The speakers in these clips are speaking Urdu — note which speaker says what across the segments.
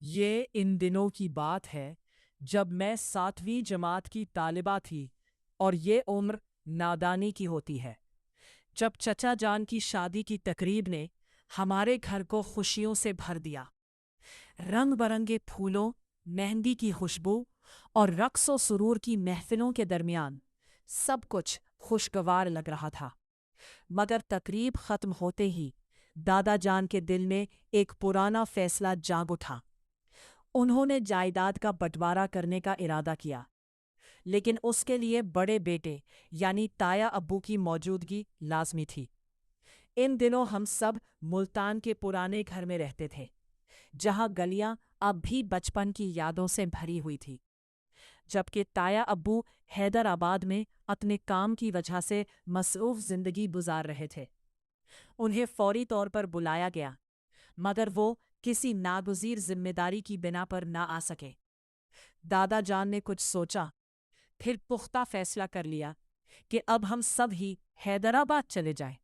Speaker 1: یہ ان دنوں کی بات ہے جب میں 7ویں جماعت کی طالبہ تھی اور یہ عمر نادانی کی ہوتی ہے، جب چچا جان کی شادی کی تقریب نے ہمارے گھر کو خوشیوں سے بھر دیا۔ رنگ برنگے پھولوں، مہندی کی خوشبو اور رقص و سرور کی محفلوں کے درمیان سب کچھ خوشگوار لگ رہا تھا، مگر تقریب ختم ہوتے ہی دادا جان کے دل میں ایک پرانا فیصلہ جاگ اٹھا۔ انہوں نے جائیداد کا بٹوارا کرنے کا ارادہ کیا، لیکن اس کے لیے بڑے بیٹے یعنی تایا ابو کی موجودگی لازمی تھی۔ ان دنوں ہم سب ملتان کے پرانے گھر میں رہتے تھے، جہاں گلیاں اب بھی بچپن کی یادوں سے بھری ہوئی تھی، جبکہ تایا ابو حیدر آباد میں اپنے کام کی وجہ سے مصروف زندگی گزار رہے تھے۔ انہیں فوری طور پر بلایا گیا، مگر وہ کسی ناگزیر ذمہ داری کی بنا پر نہ آ سکے۔ دادا جان نے کچھ سوچا، پھر پختہ فیصلہ کر لیا کہ اب ہم سب ہی حیدرآباد چلے جائیں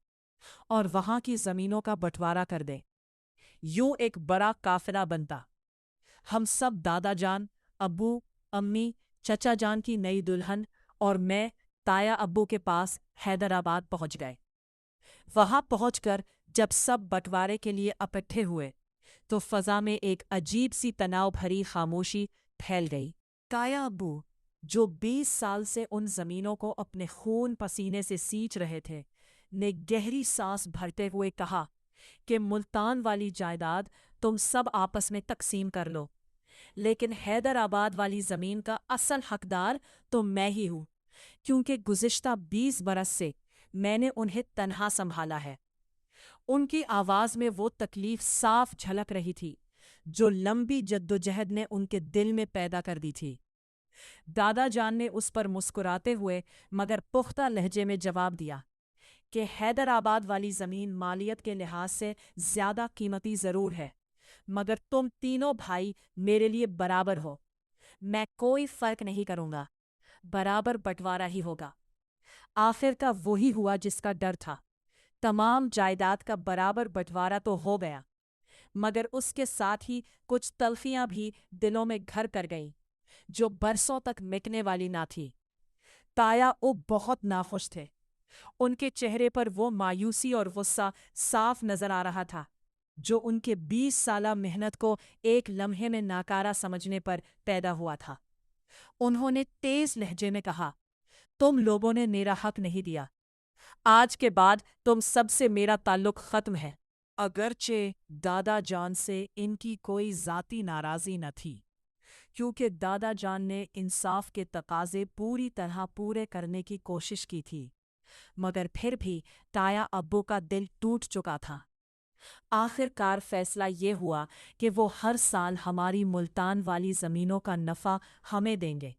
Speaker 1: اور وہاں کی زمینوں کا بٹوارا کر دیں۔ یوں ایک بڑا قافلہ بنتا۔ ہم سب دادا جان، ابو، امی، چچا جان کی نئی دلہن اور میں تایا ابو کے پاس حیدرآباد پہنچ گئے۔ وہاں پہنچ کر جب سب بٹوارے کے لیے اکٹھے ہوئے تو فضا میں ایک عجیب سی تناؤ بھری خاموشی پھیل گئی۔ تایا ابو، جو 20 سال سے ان زمینوں کو اپنے خون پسینے سے سینچ رہے تھے، نے گہری سانس بھرتے ہوئے کہا کہ ملتان والی جائیداد تم سب آپس میں تقسیم کر لو، لیکن حیدرآباد والی زمین کا اصل حقدار تو میں ہی ہوں، کیونکہ گزشتہ 20 برس سے میں نے انہیں تنہا سنبھالا ہے۔ ان کی آواز میں وہ تکلیف صاف جھلک رہی تھی جو لمبی جدوجہد نے ان کے دل میں پیدا کر دی تھی۔ دادا جان نے اس پر مسکراتے ہوئے مگر پختہ لہجے میں جواب دیا کہ حیدرآباد والی زمین مالیت کے لحاظ سے زیادہ قیمتی ضرور ہے، مگر تم تینوں بھائی میرے لیے برابر ہو۔ میں کوئی فرق نہیں کروں گا، برابر بٹوارا ہی ہوگا۔ آخر کا وہی ہوا جس کا ڈر تھا۔ تمام جائیداد کا برابر بٹوارا تو ہو گیا، مگر اس کے ساتھ ہی کچھ تلخیاں بھی دلوں میں گھر کر گئیں جو برسوں تک مٹنے والی نہ تھی۔ تایا بہت ناخوش تھے۔ ان کے چہرے پر وہ مایوسی اور غصہ صاف نظر آ رہا تھا جو ان کے 20 سالہ محنت کو ایک لمحے میں ناکارہ سمجھنے پر پیدا ہوا تھا۔ انہوں نے تیز لہجے میں کہا، تم لوگوں نے میرا حق نہیں دیا۔ آج کے بعد تم سب سے میرا تعلق ختم ہے۔ اگرچہ دادا جان سے ان کی کوئی ذاتی ناراضی نہ تھی، کیونکہ دادا جان نے انصاف کے تقاضے پوری طرح پورے کرنے کی کوشش کی تھی، مگر پھر بھی تایا ابو کا دل ٹوٹ چکا تھا۔ آخر کار فیصلہ یہ ہوا کہ وہ ہر سال ہماری ملتان والی زمینوں کا نفع ہمیں دیں گے،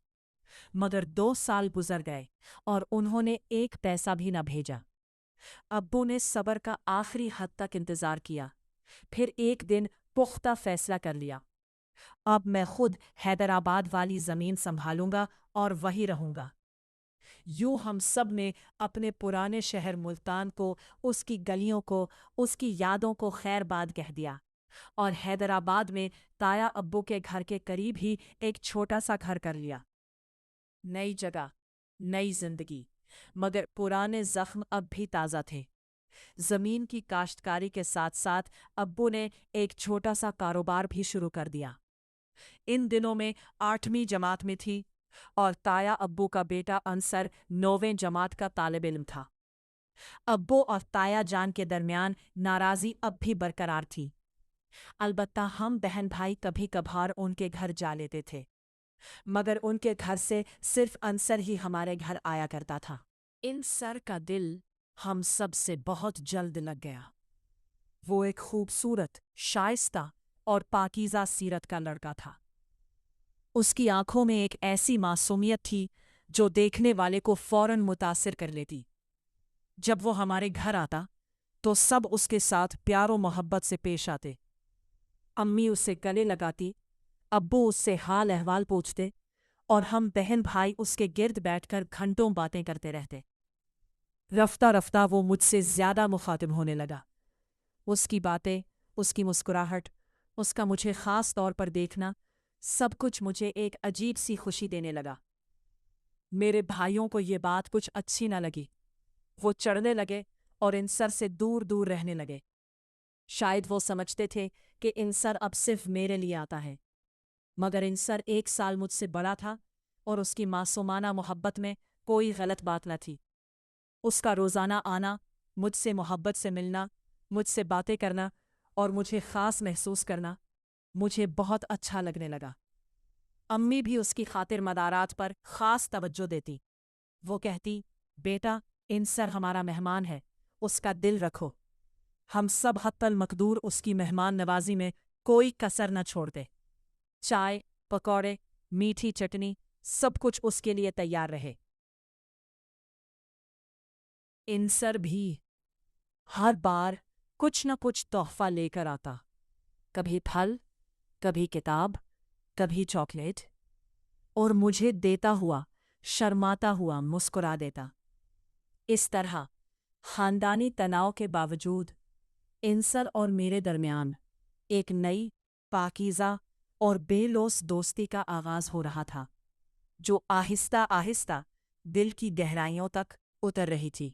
Speaker 1: مگر 2 سال گزر گئے اور انہوں نے ایک پیسہ بھی نہ بھیجا۔ ابو نے صبر کا آخری حد تک انتظار کیا، پھر ایک دن پختہ فیصلہ کر لیا، اب میں خود حیدرآباد والی زمین سنبھالوں گا اور وہی رہوں گا۔ یوں ہم سب نے اپنے پرانے شہر ملتان کو، اس کی گلیوں کو، اس کی یادوں کو خیر باد کہہ دیا اور حیدرآباد میں تایا ابو کے گھر کے قریب ہی ایک چھوٹا سا گھر کر لیا۔ نئی جگہ، نئی زندگی، مگر پرانے زخم اب بھی تازہ تھے۔ زمین کی کاشتکاری کے ساتھ ساتھ ابو نے ایک چھوٹا سا کاروبار بھی شروع کر دیا۔ ان دنوں میں 8ویں جماعت میں تھی اور تایا ابو کا بیٹا انصر 9ویں جماعت کا طالب علم تھا۔ ابو اور تایا جان کے درمیان ناراضی اب بھی برقرار تھی، البتہ ہم بہن بھائی کبھی کبھار ان کے گھر جا لیتے تھے، مگر ان کے گھر سے صرف انصر ہی ہمارے گھر آیا کرتا تھا۔ انصر کا دل ہم سب سے بہت جلد لگ گیا۔ وہ ایک خوبصورت، شائستہ اور پاکیزہ سیرت کا لڑکا تھا۔ اس کی آنکھوں میں ایک ایسی معصومیت تھی جو دیکھنے والے کو فوراً متاثر کر لیتی۔ جب وہ ہمارے گھر آتا تو سب اس کے ساتھ پیار و محبت سے پیش آتے۔ امی اسے گلے لگاتی، ابو اس سے حال احوال پوچھتے اور ہم بہن بھائی اس کے گرد بیٹھ کر گھنٹوں باتیں کرتے رہتے۔ رفتہ رفتہ وہ مجھ سے زیادہ مخاطب ہونے لگا۔ اس کی باتیں، اس کی مسکراہٹ، اس کا مجھے خاص طور پر دیکھنا سب کچھ مجھے ایک عجیب سی خوشی دینے لگا۔ میرے بھائیوں کو یہ بات کچھ اچھی نہ لگی۔ وہ چڑھنے لگے اور انصر سے دور دور رہنے لگے۔ شاید وہ سمجھتے تھے کہ انصر اب صرف میرے لیے آتا ہے، مگر انصر 1 سال مجھ سے بڑا تھا اور اس کی معصومانہ محبت میں کوئی غلط بات نہ تھی۔ اس کا روزانہ آنا، مجھ سے محبت سے ملنا، مجھ سے باتیں کرنا اور مجھے خاص محسوس کرنا مجھے بہت اچھا لگنے لگا۔ امی بھی اس کی خاطر مدارات پر خاص توجہ دیتی۔ وہ کہتی، بیٹا انصر ہمارا مہمان ہے، اس کا دل رکھو۔ ہم سب حتی المقدور اس کی مہمان نوازی میں کوئی کسر نہ چھوڑتے۔ چائے، پکوڑے، میٹھی چٹنی، سب کچھ اس کے لیے تیار رہے۔ انصر بھی ہر بار کچھ نہ کچھ تحفہ لے کر آتا، کبھی پھل، کبھی کتاب، کبھی چاکلیٹ، اور مجھے دیتا ہوا شرماتا ہوا مسکرا دیتا۔ اس طرح خاندانی تناؤ کے باوجود انصر اور میرے درمیان ایک نئی، پاکیزہ اور بے لوث دوستی کا آغاز ہو رہا تھا، جو آہستہ آہستہ دل کی گہرائیوں تک اتر رہی تھی۔